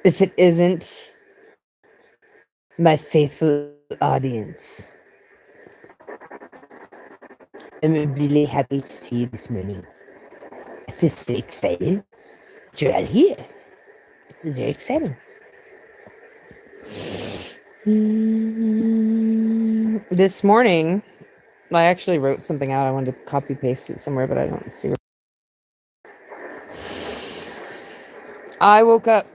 if it isn't my faithful audience. I'm really happy to see you this morning. I feel so excited. You're all here. This is very exciting. This morning, I actually wrote something out. I wanted to copy paste it somewhere, but I don't see where. I woke up,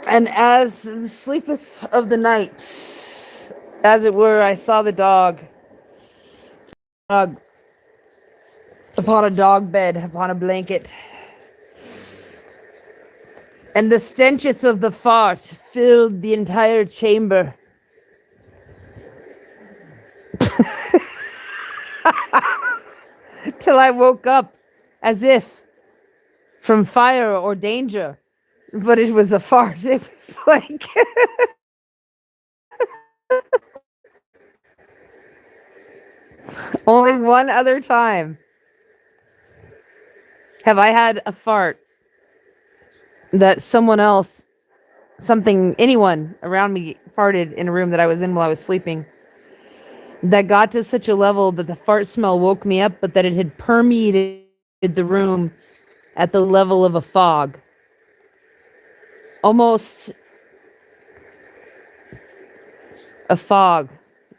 and as the sleepeth of the night, as it were, I saw the dog upon a dog bed, upon a blanket, and the stencheth of the fart filled the entire chamber. Till I woke up as if from fire or danger. But it was a fart. It was like only one other time have I had a fart that someone else, anyone around me farted in a room that I was in while I was sleeping. That got to such a level that the fart smell woke me up, but that it had permeated the room at the level of a fog. Almost a fog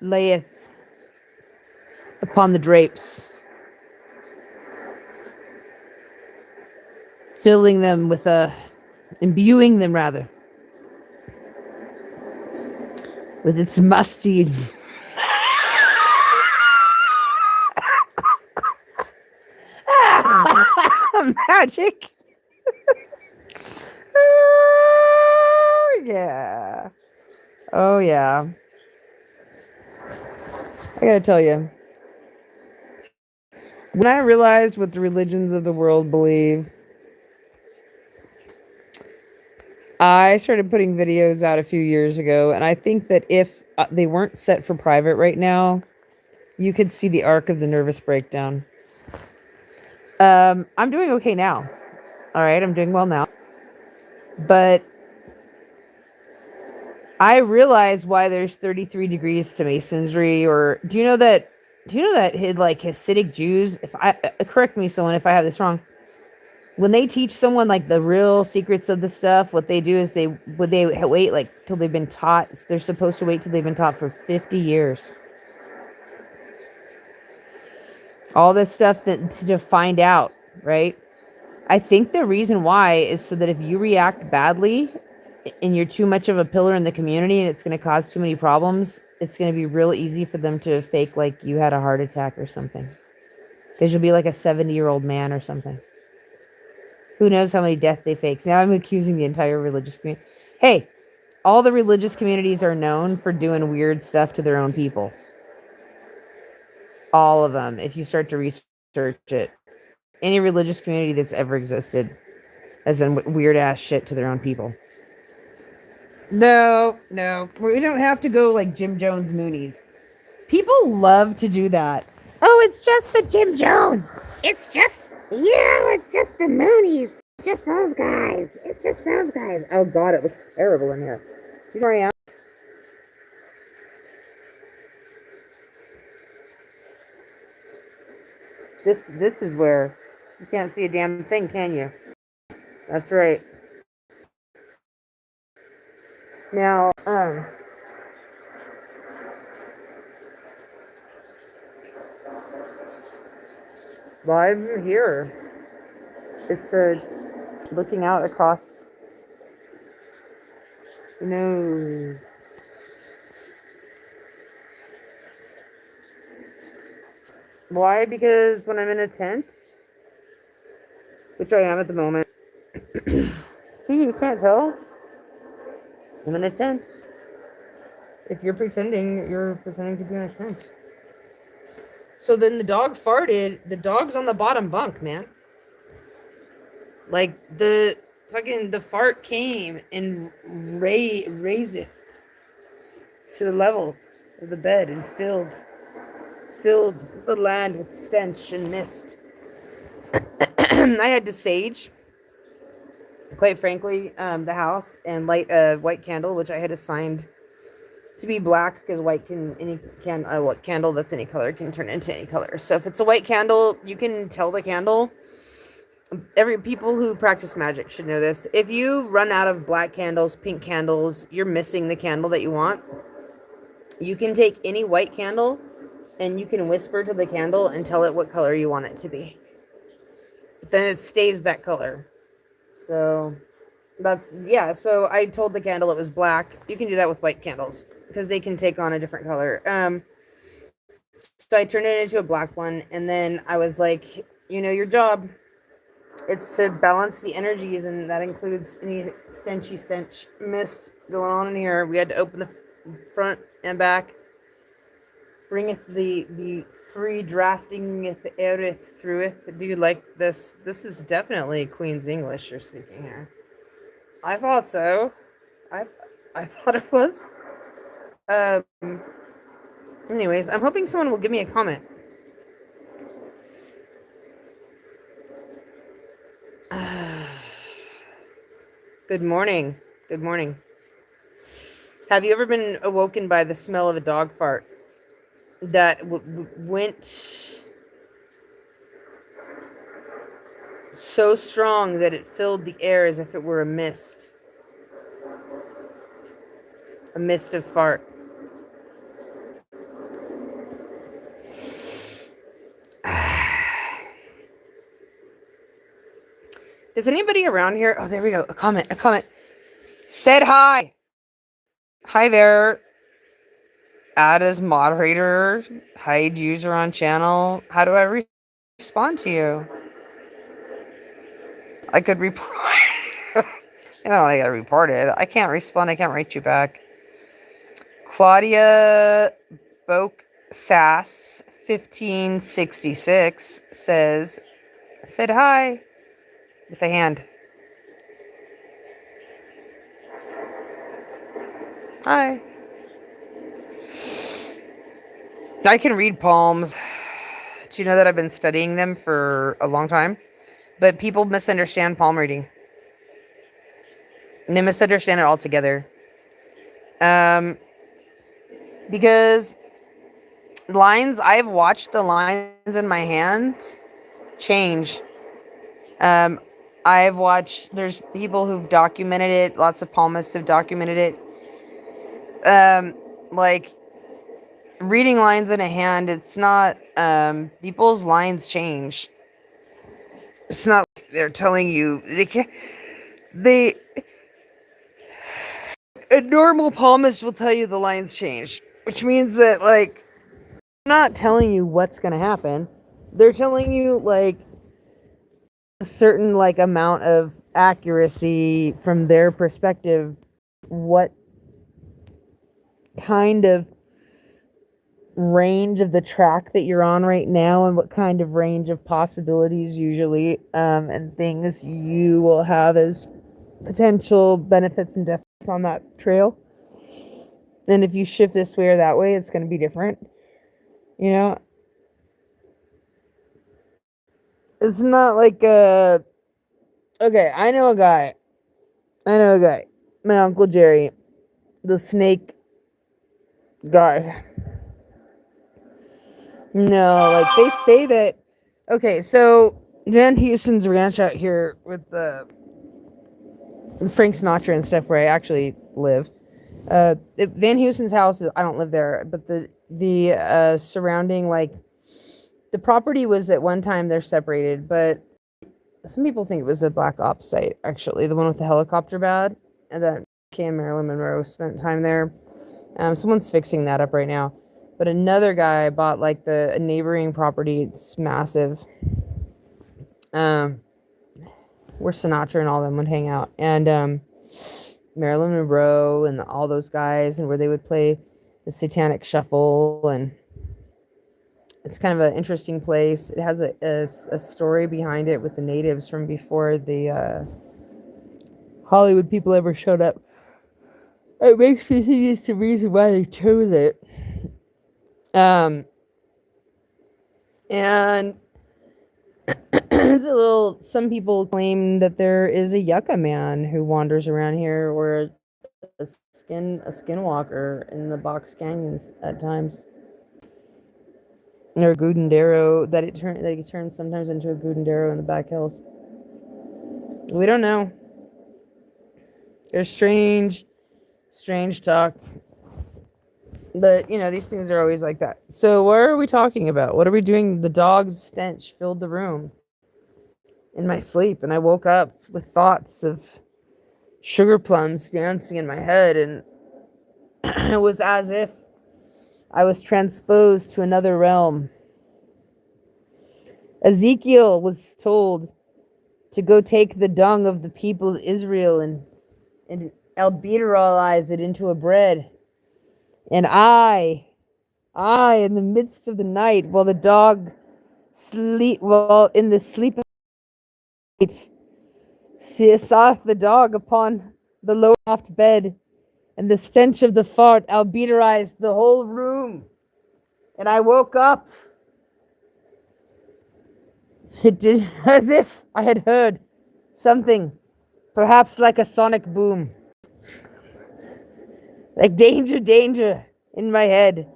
layeth upon the drapes, filling them with imbuing them rather, with its musty magic. Oh, yeah. Oh, yeah. I gotta tell you, when I realized what the religions of the world believe, I started putting videos out a few years ago, and I think that if they weren't set for private right now, you could see the arc of the nervous breakdown. I'm doing okay now. All right, I'm doing well now. But I realize why there's 33 degrees to masonry, or do you know that like Hasidic Jews, if I correct me someone if I have this wrong, when they teach someone like the real secrets of the stuff, what they do is they wait like till they've been taught. They're supposed to wait till they've been taught for 50 years. All this stuff to find out, right? I think the reason why is so that if you react badly and you're too much of a pillar in the community and it's going to cause too many problems, it's going to be real easy for them to fake like you had a heart attack or something. Because you'll be like a 70-year-old man or something. Who knows how many deaths they fake. Now I'm accusing the entire religious community. Hey, all the religious communities are known for doing weird stuff to their own people. All of them, if you start to research it. Any religious community that's ever existed has done weird ass shit to their own people. No, we don't have to go like Jim Jones Moonies. People love to do that. Oh, it's just the Jim Jones. It's just the Moonies. It's just those guys. It's just those guys. Oh God, it was terrible in here. You know where I am? This is where you can't see a damn thing, can you? That's right. Now, live here. It's looking out across the nose. Why? Because when I'm in a tent, which I am at the moment, see, you can't tell. I'm in a tent. If you're pretending to be in a tent. So then the dog farted. The dog's on the bottom bunk, man. Like the fart came and raiseth to the level of the bed and filled the land with stench and mist. I had to sage quite frankly, the house and light a white candle, which I had assigned to be black because white can any can what candle that's any color can turn into any color. So if it's a white candle, you can tell the candle. Every people who practice magic should know this. If you run out of black candles, pink candles, you're missing the candle that you want. You can take any white candle and you can whisper to the candle and tell it what color you want it to be. But then it stays that color. So that's yeah. So I told the candle it was black. You can do that with white candles because they can take on a different color. So I turned it into a black one, and then I was like, you know, your job. It's to balance the energies, and that includes any stench mist going on in here. We had to open the front and back, bring it the free drafting it out it through it. Do you like this? This is definitely Queen's English you're speaking here. I thought so. I I thought it was. Um. Anyways, I'm hoping someone will give me a comment. Good morning. Good morning. Have you ever been awoken by the smell of a dog fart that went so strong that it filled the air as if it were a mist of fart? Does anybody around here? Oh, there we go. A comment. A comment. Said hi. Hi there. Add as moderator. Hide user on channel. How do I respond to you? I could report. You know, I gotta report it. I can't respond. I can't write you back. Claudia Boke Sass 1566 said hi with a hand. Hi. I can read palms. Do you know that I've been studying them for a long time? But people misunderstand palm reading. And they misunderstand it altogether. Because I've watched the lines in my hands change. I've watched, there's people who've documented it, lots of palmists have documented it. Like, reading lines in a hand, it's not, people's lines change. It's not like they're telling you, a normal palmist will tell you the lines change, which means that, like, not telling you what's going to happen. They're telling you, like, a certain, like, amount of accuracy from their perspective, what kind of range of the track that you're on right now and what kind of range of possibilities usually and things you will have as potential benefits and deficits on that trail. And if you shift this way or that way, it's going to be different. You know, it's not like okay, I know a guy. My Uncle Jerry, the snake guy. No, like they say that. Okay, so Van Houston's ranch out here with the Frank Sinatra and stuff, where I actually live. Van Houston's house is, I don't live there, but the surrounding, like, the property was at one time they're separated, but some people think it was a black ops site, actually, the one with the helicopter pad, and that Cam Marilyn Monroe spent time there. Someone's fixing that up right now. But another guy bought, like, the neighboring property. It's massive. Where Sinatra and all them would hang out. And Marilyn Monroe and all those guys, and where they would play the Satanic Shuffle. And it's kind of an interesting place. It has a story behind it with the natives from before the Hollywood people ever showed up. It makes me think it's the reason why they chose it. And it's a little. Some people claim that there is a yucca man who wanders around here, or a skinwalker in the box canyons at times, or Gudendaro that it turns sometimes into a Gudendaro in the back hills. We don't know. There's strange talk. But, these things are always like that. So, what are we talking about? What are we doing? The dog's stench filled the room in my sleep, and I woke up with thoughts of sugar plums dancing in my head, and it was as if I was transposed to another realm. Ezekiel was told to go take the dung of the people of Israel and albuterolize it into a bread. And in the midst of the night, while the dog in the sleep of the night, saw the dog upon the low loft bed, and the stench of the fart albuterized the whole room. And I woke up. It did as if I had heard something, perhaps like a sonic boom. Like danger, danger in my head.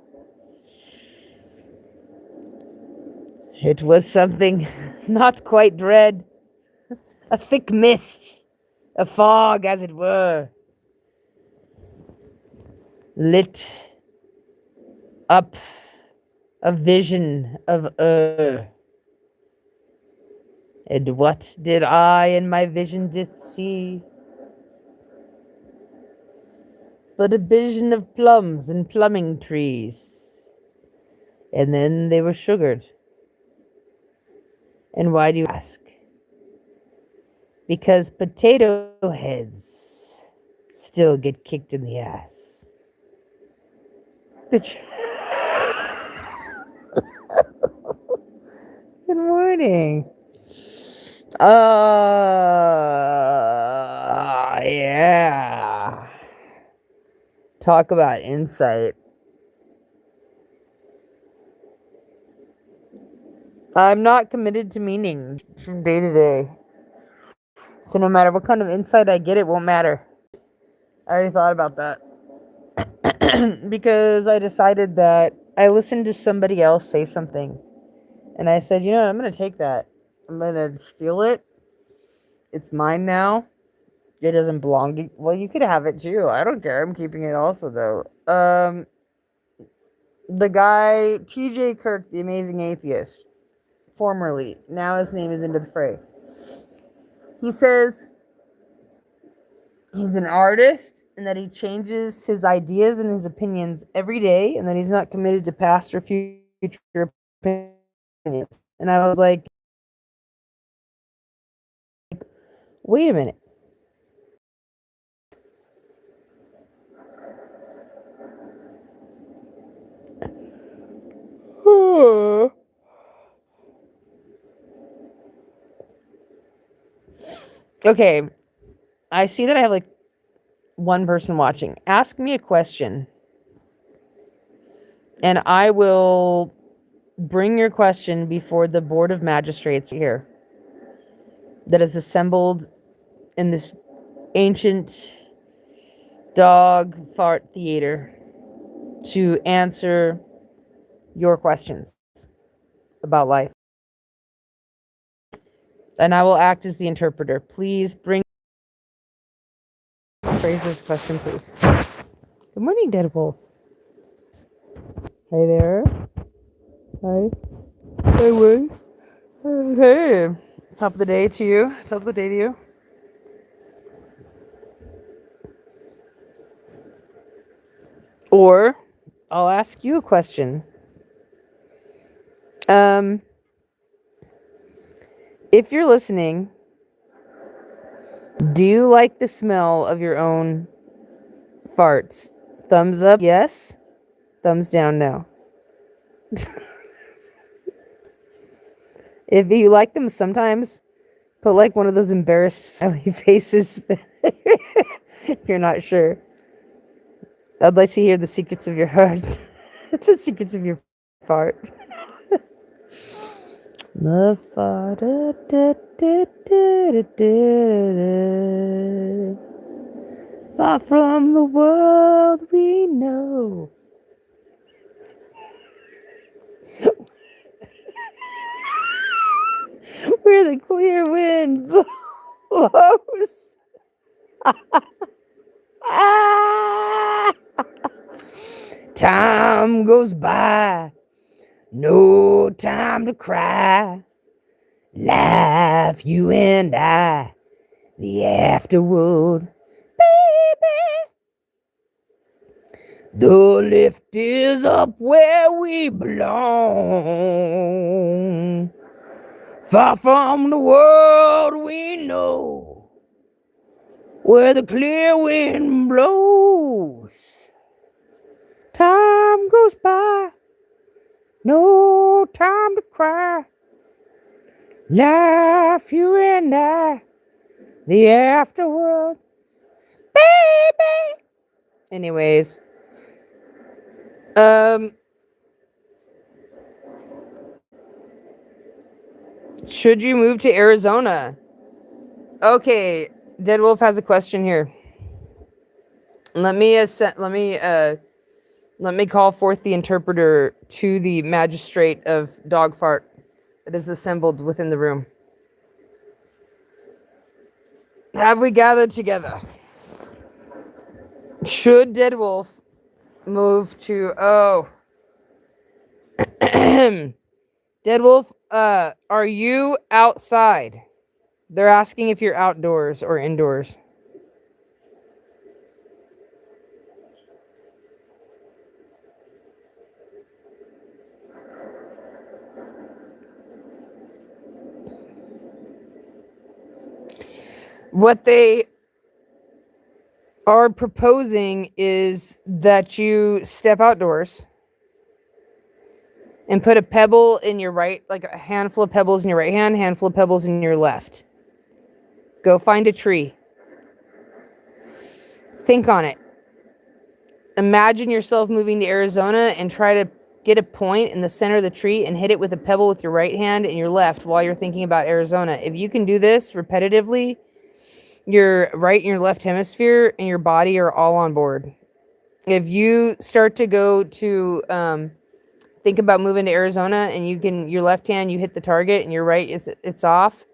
It was something not quite dread, a thick mist, a fog, as it were, lit up a vision of And what did I in my vision did see? But a vision of plums and plumbing trees. And then they were sugared. And why do you ask? Because potato heads still get kicked in the ass. Good morning. Yeah. Talk about insight. I'm not committed to meaning from day to day. So no matter what kind of insight I get, it won't matter. I already thought about that. Because I decided that I listened to somebody else say something. And I said, you know what, I'm going to take that. I'm going to steal it. It's mine now. It doesn't belong to... Well, you could have it too. I don't care. I'm keeping it also, though. The guy, T.J. Kirk, the amazing atheist, formerly, now his name is into the fray. He says he's an artist and that he changes his ideas and his opinions every day and that he's not committed to past or future opinions. And I was like, wait a minute. Okay, I see that I have like one person watching. Ask me a question, and I will bring your question before the Board of Magistrates here that is assembled in this ancient dog fart theater to answer your questions about life. And I will act as the interpreter. Please bring Fraser's question, please. Good morning, Dead Wolf. Hey there. Hi. Hey, Wood. Hey. Top of the day to you. Top of the day to you. Or I'll ask you a question. If you're listening, do you like the smell of your own farts? Thumbs up, yes. Thumbs down, no. If you like them sometimes, put like one of those embarrassed smiley faces if you're not sure. I'd like to hear the secrets of your heart. The secrets of your fart. The far far from the world we know. Where the clear wind blows. Ah! Time goes by, no time to cry. Life, you and I, the afterworld, baby. The lift is up where we belong. Far from the world we know, where the clear wind blows. Time goes by, no time to cry. Life, you and I, the afterworld, baby. Anyways, should you move to Arizona? Okay, Dead Wolf has a question here. Let me call forth the interpreter to the magistrate of Dogfart that is assembled within the room. Have we gathered together? Should Dead Wolf move to Dead Wolf, are you outside? They're asking if you're outdoors or indoors. What they are proposing is that you step outdoors and put a pebble in your right, like a handful of pebbles in your right hand, handful of pebbles in your left. Go find a tree. Think on it. Imagine yourself moving to Arizona and try to get a point in the center of the tree and hit it with a pebble with your right hand and your left while you're thinking about Arizona. If you can do this repetitively, your right and your left hemisphere and your body are all on board. If you start to go to think about moving to Arizona and your left hand you hit the target and your right it's off,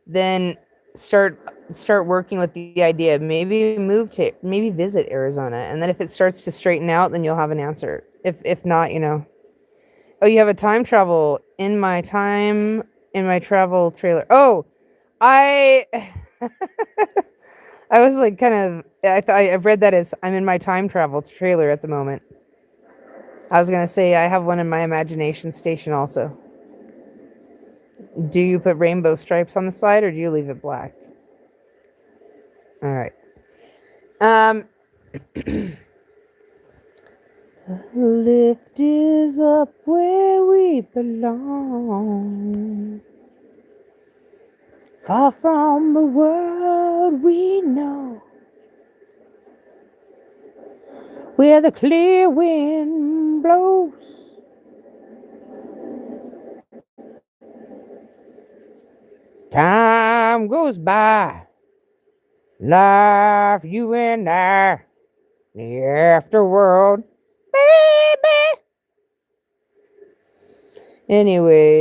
then start working with the idea. Maybe visit Arizona, and then if it starts to straighten out, then you'll have an answer. If not, oh, you have a time travel in my travel trailer. Oh, I I was like kind of I've read that as I'm in my time travel trailer at the moment. I was gonna say I have one in my imagination station also. Do you put rainbow stripes on the slide or do you leave it black? All right. The lift is up where we belong. Far from the world we know, where the clear wind blows. Time goes by, life, you and I, the afterworld, baby. Anyways,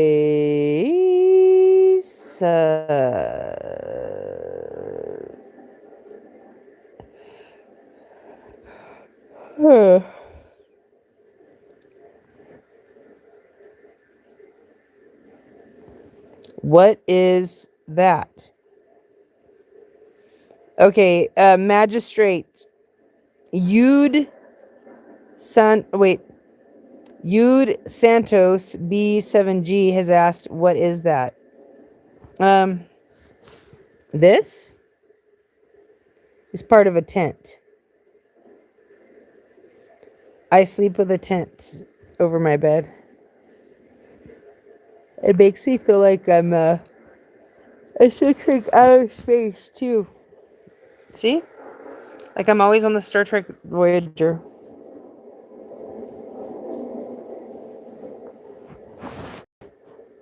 what is that? Okay, magistrate. Yude Santos B7G has asked, what is that? This is part of a tent. I sleep with a tent over my bed. It makes me feel like I'm I should take outer space too. See? Like I'm always on the Star Trek Voyager.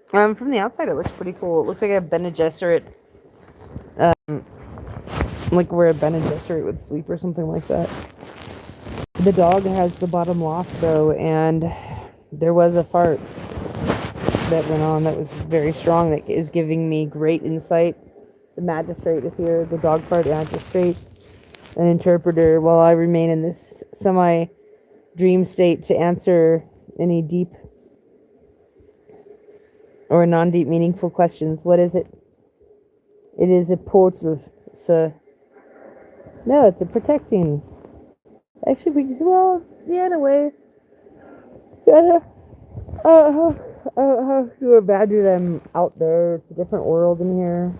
From the outside, it looks pretty cool. It looks like a Bene Gesserit, like where a Bene Gesserit would sleep or something like that. The dog has the bottom loft though, and there was a fart that went on that was very strong. That is giving me great insight. The magistrate is here. The dog fart magistrate, an interpreter, while I remain in this semi dream state to answer any deep or non-deep meaningful questions. What is it? It is a portal, sir. No, it's a protecting. Actually, because, well, yeah, in a way. How you imagine I'm out there? It's a different world in here.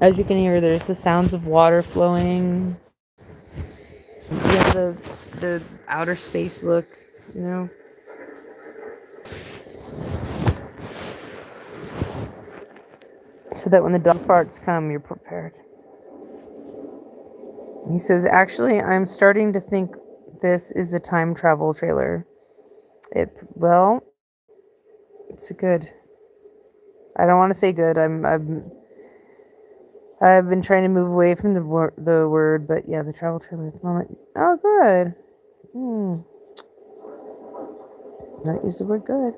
As you can hear, there's the sounds of water flowing. Yeah, the outer space look, you know. So that when the dog farts come, you're prepared. He says, actually, I'm starting to think this is a time travel trailer. Well, it's good. I don't want to say good. I've been trying to move away from the word, but yeah, the travel trailer at the moment. Oh, good. Not use the word good.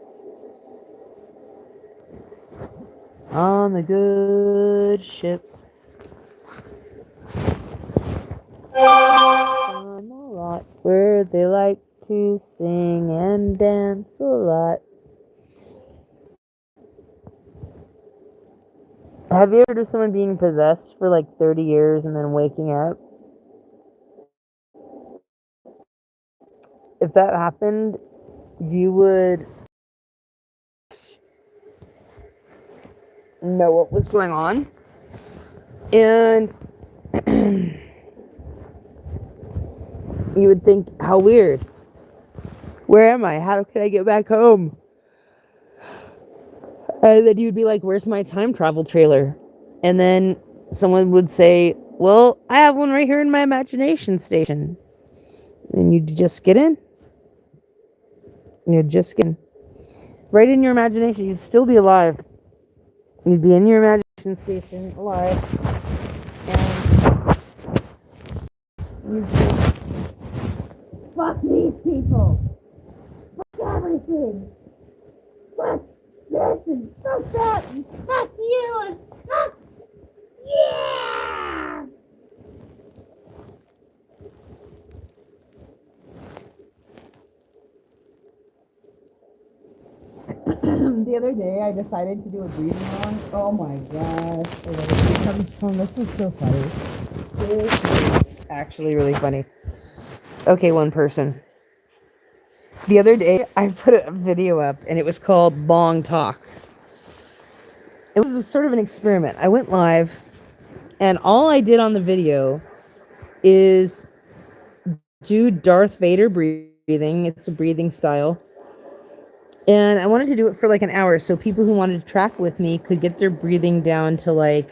On the good ship. On a lot where they like to sing and dance a lot. Have you ever heard of someone being possessed for like 30 years and then waking up? If that happened, you would know what was going on. And you would think, how weird. Where am I? How can I get back home? And then you'd be like, where's my time travel trailer? And then someone would say, well, I have one right here in my imagination station. And you'd just get in. You'd just get in. Right in your imagination. You'd still be alive. You'd be in your imagination station, alive. And you'd say, fuck these people. Fuck everything. Fuck this and fuck that and fuck you and fuck yeah. The other day I decided to do a breathing one. Oh my gosh. This is so funny. This is actually really funny. Okay, one person. The other day I put a video up and it was called Long Talk. It was a sort of an experiment. I went live and all I did on the video is do Darth Vader breathing. It's a breathing style. And I wanted to do it for like an hour so people who wanted to track with me could get their breathing down to like,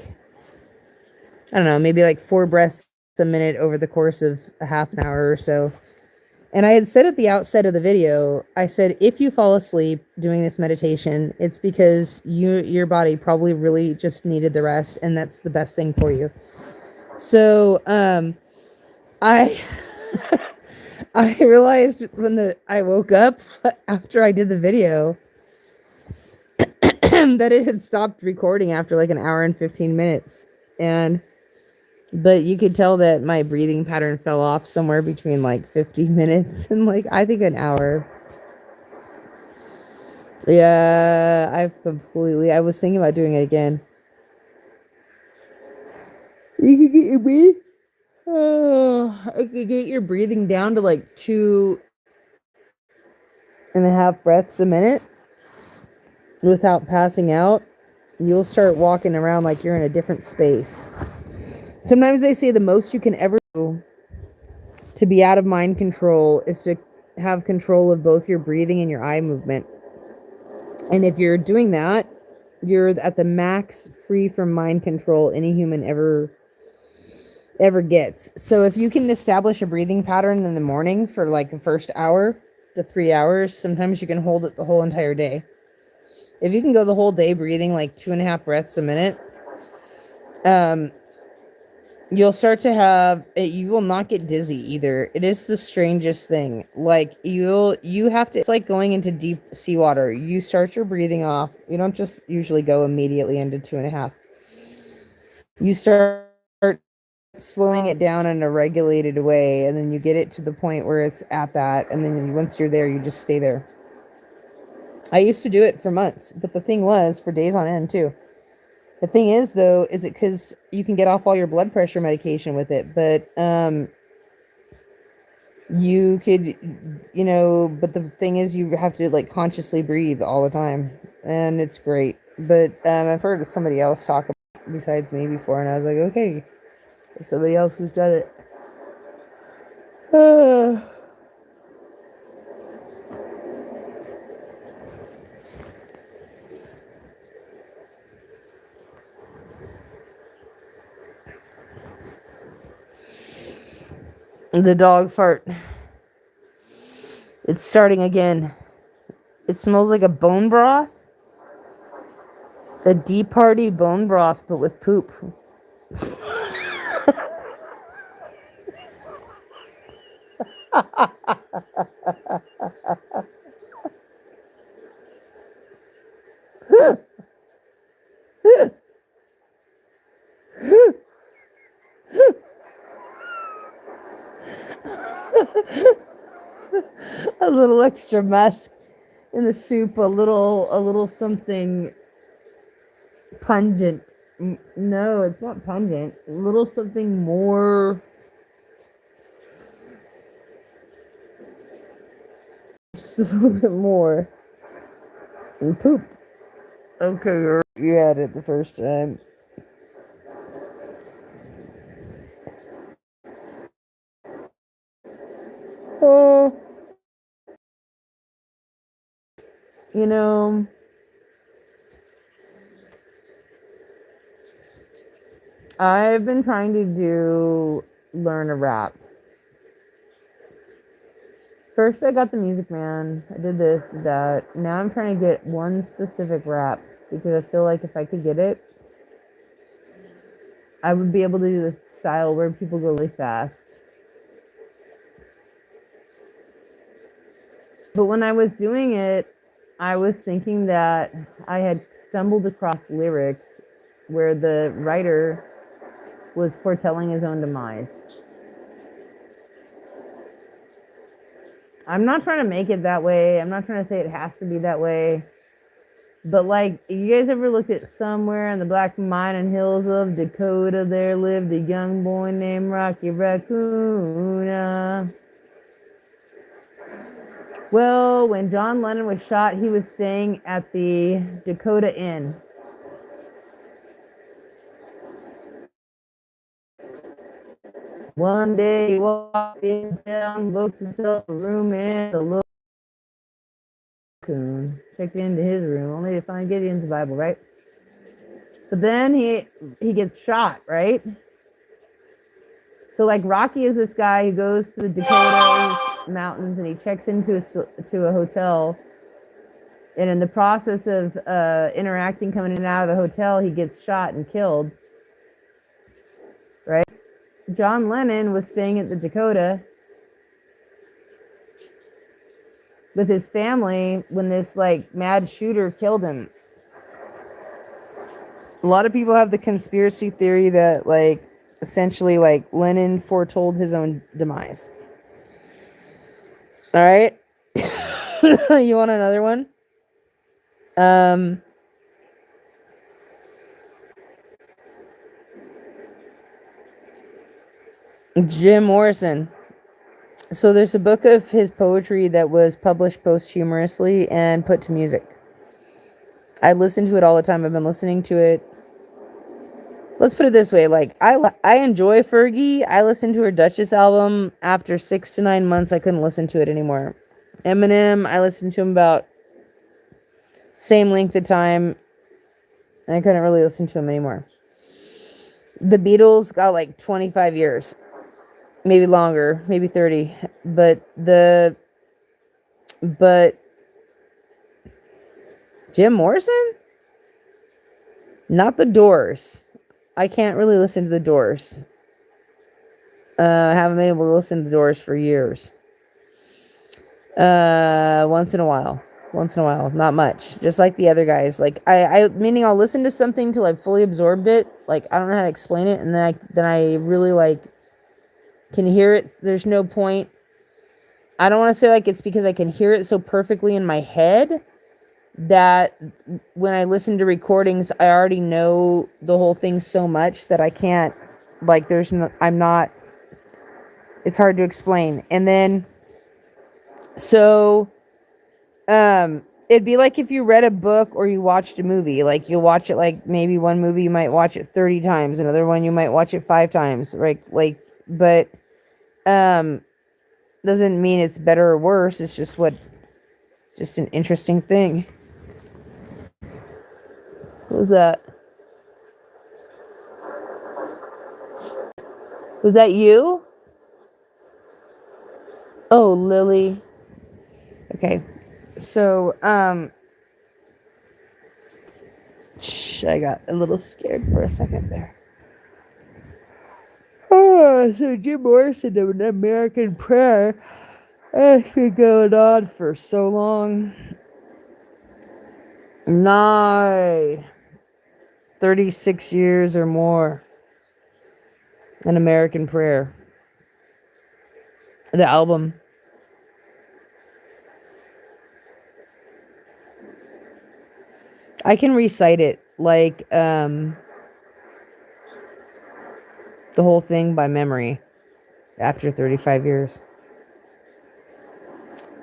I don't know, maybe like 4 breaths a minute over the course of a half an hour or so. And I had said at the outset of the video, I said, if you fall asleep doing this meditation, it's because your body probably really just needed the rest, and that's the best thing for you. So, I I realized when I woke up after I did the video that it had stopped recording after like an hour and 15 minutes. But you could tell that my breathing pattern fell off somewhere between like 15 minutes and like I think an hour. Yeah, I was thinking about doing it again. You could get your breathing. Oh, I could get your breathing down to like 2.5 breaths a minute without passing out. You'll start walking around like you're in a different space. Sometimes they say the most you can ever do to be out of mind control is to have control of both your breathing and your eye movement. And if you're doing that, you're at the max free from mind control any human ever gets. So if you can establish a breathing pattern in the morning for like the first hour to 3 hours, sometimes you can hold it the whole entire day. if you can go the whole day breathing like 2.5 breaths a minute, um, you'll start to have it, you will not get dizzy either. It is the strangest thing. Like you have to, it's like going into deep seawater. You start your breathing off. You don't just usually go immediately into 2.5. You start slowing it down in a regulated way, and then you get it to the point where it's at that, and then once you're there, you just stay there. I used to do it for months, but the thing was for days on end too. The thing is, though, is it because you can get off all your blood pressure medication with it, but you could, but the thing is, you have to like consciously breathe all the time, and it's great. But I've heard somebody else talk about it besides me before, and I was like, okay, if somebody else who's done it. The dog fart. It's starting again. It smells like a bone broth. A deep party bone broth, but with poop. A little extra musk in the soup, a little something pungent. No, it's not pungent. A little something more, just a little bit more. And poop. Okay, you had it the first time. Oh, you know, I've been trying to learn a rap. First, I got the Music Man. I did this, did that. Now I'm trying to get one specific rap because I feel like if I could get it, I would be able to do the style where people go really fast. But when I was doing it, I was thinking that I had stumbled across lyrics where the writer was foretelling his own demise. I'm not trying to make it that way. I'm not trying to say it has to be that way. But like, you guys ever looked at somewhere in the black mining hills of Dakota, there lived a young boy named Rocky Raccoon. Well, when John Lennon was shot, he was staying at the Dakota Inn. One day he walked in town, booked himself a room in the raccoon. Checked into his room, only to find Gideon's Bible, right? But then he gets shot, right? So like Rocky is this guy who goes to the Dakotas mountains and he checks into a hotel, and in the process of interacting, coming in and out of the hotel, he gets shot and killed, right? John Lennon was staying at the Dakota with his family when this like mad shooter killed him. A lot of people have the conspiracy theory that like essentially like Lennon foretold his own demise. All right. You want another one? Jim Morrison. So there's a book of his poetry that was published posthumously and put to music. I listen to it all the time. I've been listening to it. Let's put it this way, like I enjoy Fergie. I listened to her Duchess album. After 6 to 9 months, I couldn't listen to it anymore. Eminem, I listened to him about same length of time, and I couldn't really listen to him anymore. The Beatles got like 25 years, maybe longer, maybe 30, but Jim Morrison? Not the Doors. I can't really listen to the Doors. I haven't been able to listen to the Doors for years. Once in a while. Once in a while. Not much. Just like the other guys. Like meaning I'll listen to something till I've fully absorbed it. Like I don't know how to explain it, and then I really like can hear it. There's no point. I don't want to say like it's because I can hear it so perfectly in my head that when I listen to recordings, I already know the whole thing so much that I can't, like, I'm not, it's hard to explain. And then, so, it'd be like if you read a book or you watched a movie. Like, you'll watch it, like, maybe one movie you might watch it 30 times, another one you might watch it 5 times, right? But, doesn't mean it's better or worse. It's just an interesting thing. What was that? Was that you? Oh, Lily. Okay. So, I got a little scared for a second there. Oh, so Jim Morrison of An American Prayer. That's been going on for so long. 36 years or more. An American Prayer. The album. I can recite it like the whole thing by memory after 35 years.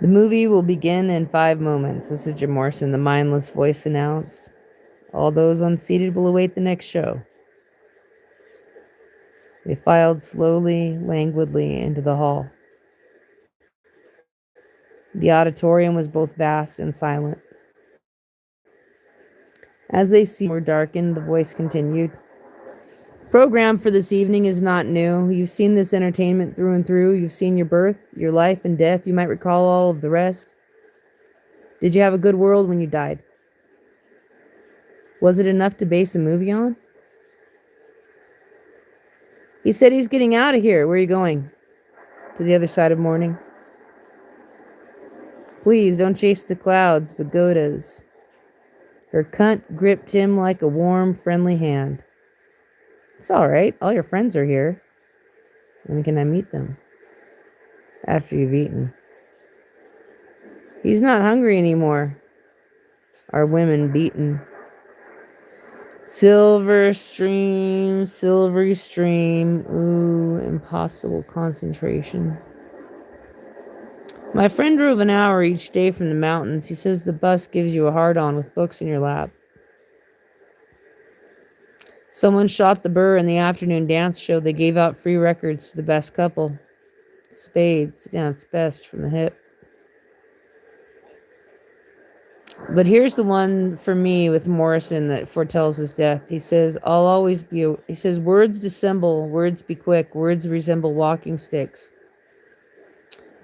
The movie will begin in 5 moments. This is Jim Morrison, the mindless voice announced. All those unseated will await the next show. They filed slowly, languidly into the hall. The auditorium was both vast and silent. As they were darkened, the voice continued. The program for this evening is not new. You've seen this entertainment through and through. You've seen your birth, your life, and death. You might recall all of the rest. Did you have a good world when you died? Was it enough to base a movie on? He said he's getting out of here. Where are you going? To the other side of morning. Please don't chase the clouds, pagodas. Her cunt gripped him like a warm, friendly hand. It's all right. All your friends are here. When can I meet them? After you've eaten. He's not hungry anymore. Our women beaten. Silvery stream. Ooh, impossible concentration. My friend drove an hour each day from the mountains. He says the bus gives you a hard-on with books in your lap. Someone shot the burr in the afternoon dance show. They gave out free records to the best couple. Spades dance best from the hip. But here's the one for me with Morrison that foretells his death. He says, he says, words dissemble, words be quick, words resemble walking sticks.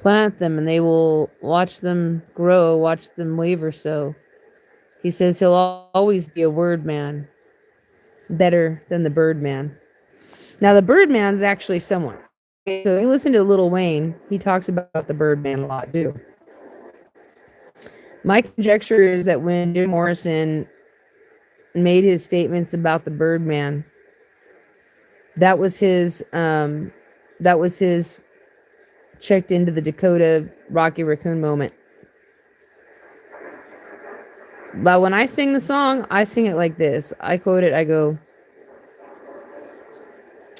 Plant them and they will watch them grow, watch them waver so. He says he'll always be a word man, better than the bird man. Now the bird man's actually someone. So if you listen to Lil Wayne, he talks about the bird man a lot too. My conjecture is that when Jim Morrison made his statements about the Birdman, that was his checked into the Dakota Rocky Raccoon moment. But when I sing the song, I sing it like this. I quote it, I go,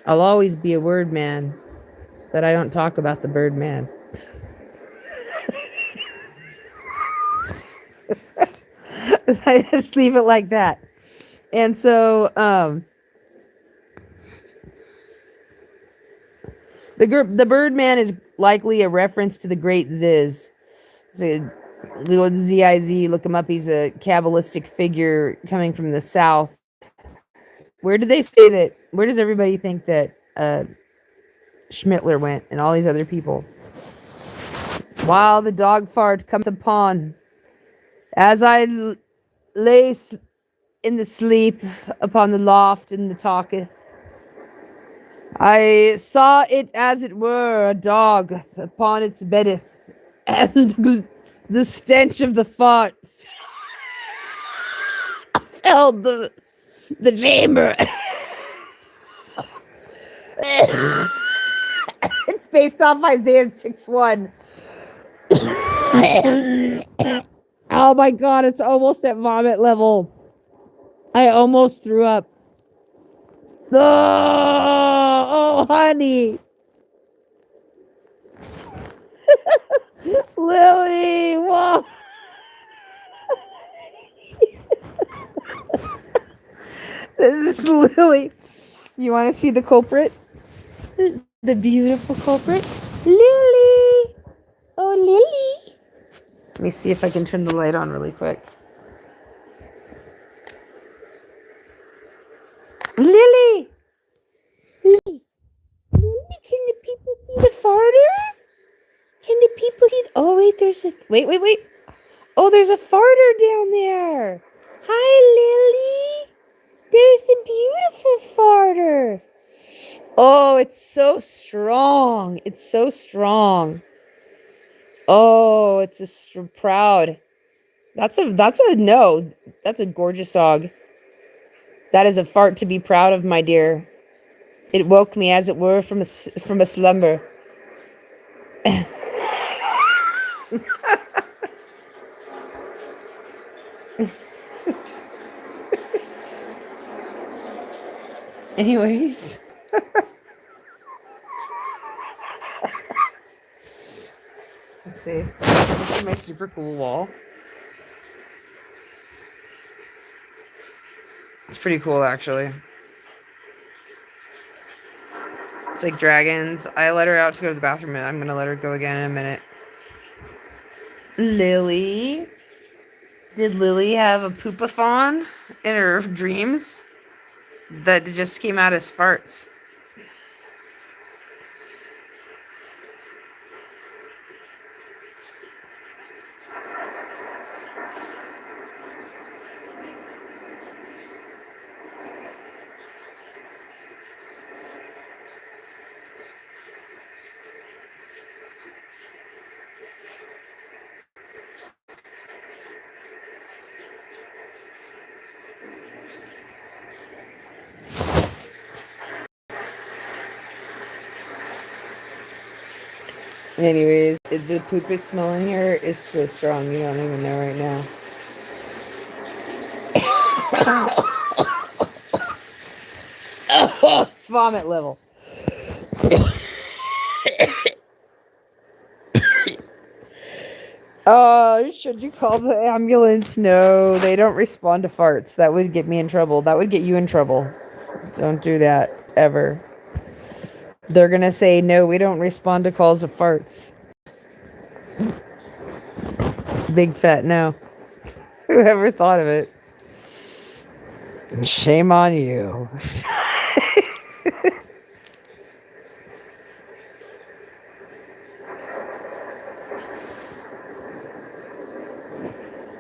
I'll always be a word man, but I don't talk about the Birdman. I just leave it like that. And so the Birdman is likely a reference to the Great Ziz. It's a little Z-I-Z, look him up. He's a Kabbalistic figure coming from the South. Where does everybody think that Schmittler went and all these other people? While the dog fart cometh upon, as I lay in the sleep upon the loft in the talketh. I saw it as it were a dog upon its beddeth, and the stench of the fart filled the chamber. It's based off Isaiah 6:1. Oh my god, it's almost at vomit level. I almost threw up. Oh, honey. Lily, whoa. This is Lily. You want to see the culprit? The beautiful culprit? Lily. Oh, Lily. Let me see if I can turn the light on really quick. Lily. Lily. Lily, can the people see the farter? Can the people see? Oh, wait, there's a... Wait. Oh, there's a farter down there. Hi, Lily. There's the beautiful farter. Oh, it's so strong. It's so strong. Oh, it's proud. That's a no. That's a gorgeous dog. That is a fart to be proud of, my dear. It woke me, as it were, from a slumber. Anyways. Let's see. This is my super cool wall. It's pretty cool, actually. It's like dragons. I let her out to go to the bathroom, and I'm going to let her go again in a minute. Lily. Did Lily have a poopathon in her dreams that just came out as farts? Anyways, the poopy smell in here is so strong you don't even know right now. Oh, it's vomit level. Oh, should you call the ambulance? No, they don't respond to farts. That would get me in trouble. That would get you in trouble. Don't do that, ever. They're gonna say, no, we don't respond to calls of farts. Big fat no. Whoever thought of it? Shame on you.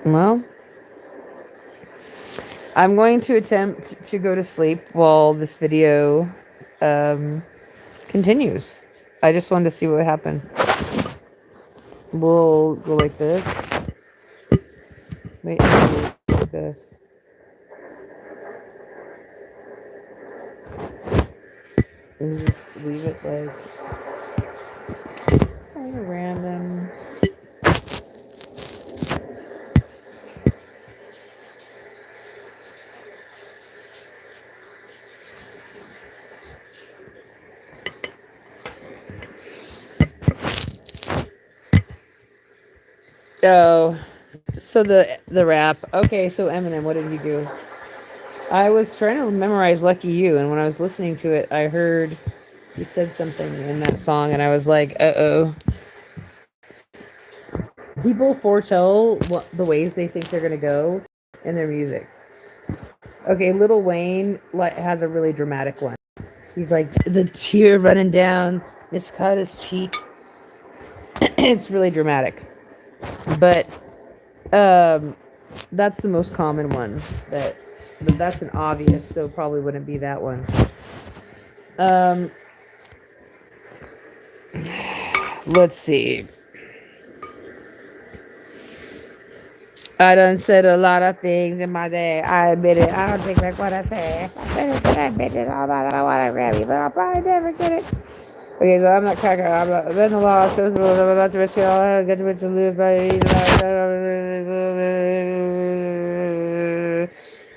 Well, I'm going to attempt to go to sleep while this video continues. I just wanted to see what happened. We'll go like this. Wait, like this. And just leave it like kind of random. Oh, so the rap. Okay, so Eminem, what did you do? I was trying to memorize Lucky You, and when I was listening to it, I heard he said something in that song, and I was like, uh-oh. People foretell the ways they think they're going to go in their music. Okay, Lil Wayne has a really dramatic one. He's like, the tear running down Miss Carter's cheek. It's really dramatic. But That's the most common one. But that's an obvious, so probably wouldn't be that one. Um, let's see. I done said a lot of things in my day. I admit it. I don't take back what I say. I said it, then I admit it. All about what I really, but I'll probably never get it. Okay, so I'm not cracker. I'm not been the law. Shows the rules. I'm about to risk it all. I get to lose by.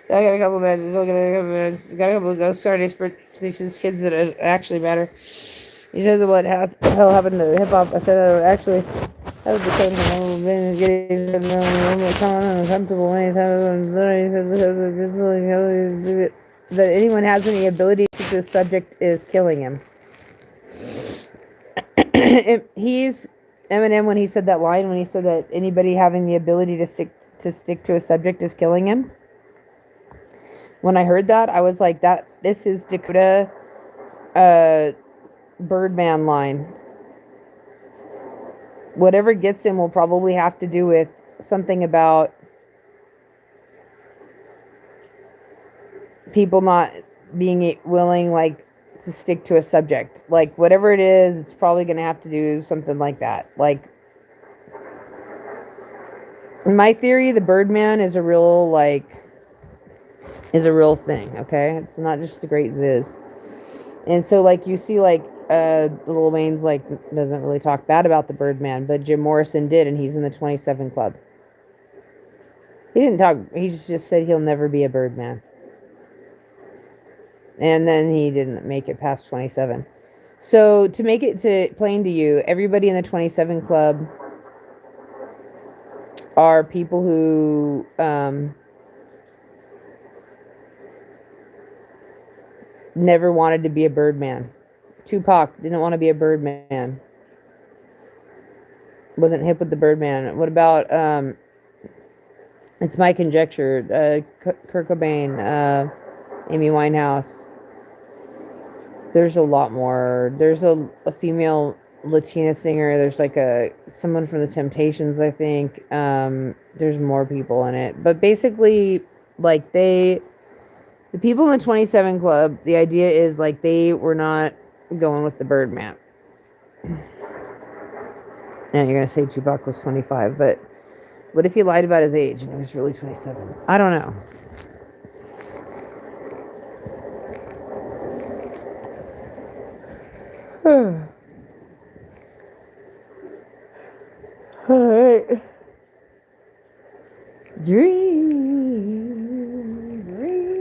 I got a couple matches. I got a couple matches. Got a couple of ghost stories for these kids that actually matter. He says what hell happened to hip hop. I said actually that was the same thing. I've been getting uncomfortable anytime that anyone has any ability to this subject is killing him. He's Eminem when he said that line, when he said that anybody having the ability to stick to a subject is killing him. When I heard that, I was like, that this is Dakota Birdman line. Whatever gets him will probably have to do with something about people not being willing, like, to stick to a subject. Like, whatever it is, it's probably going to have to do something like that. Like, in my theory, the Birdman is a real, like, is a real thing, okay? It's not just the Great Ziz. And so, like, you see, like, Lil Wayne's, like, doesn't really talk bad about the Birdman, but Jim Morrison did, and he's in the 27 Club. He didn't talk, he just said he'll never be a Birdman. And then he didn't make it past 27. So, to make it to plain to you, everybody in the 27 Club are people who, never wanted to be a Birdman. Tupac didn't want to be a Birdman. Wasn't hip with the Birdman. What about it's my conjecture. Kurt Cobain, Amy Winehouse. There's a lot more. There's a female Latina singer. There's like someone from the Temptations, I think. There's more people in it, but basically, like the people in the 27 Club. The idea is like they were not going with the Birdman. And you're gonna say Tupac was 25, but what if he lied about his age and he was really 27? I don't know. All right. Dream, dream,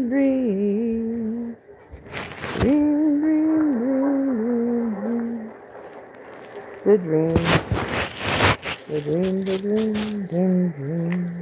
dream, dream, dream, dream, the dream, the dream, the dream, dream, dream.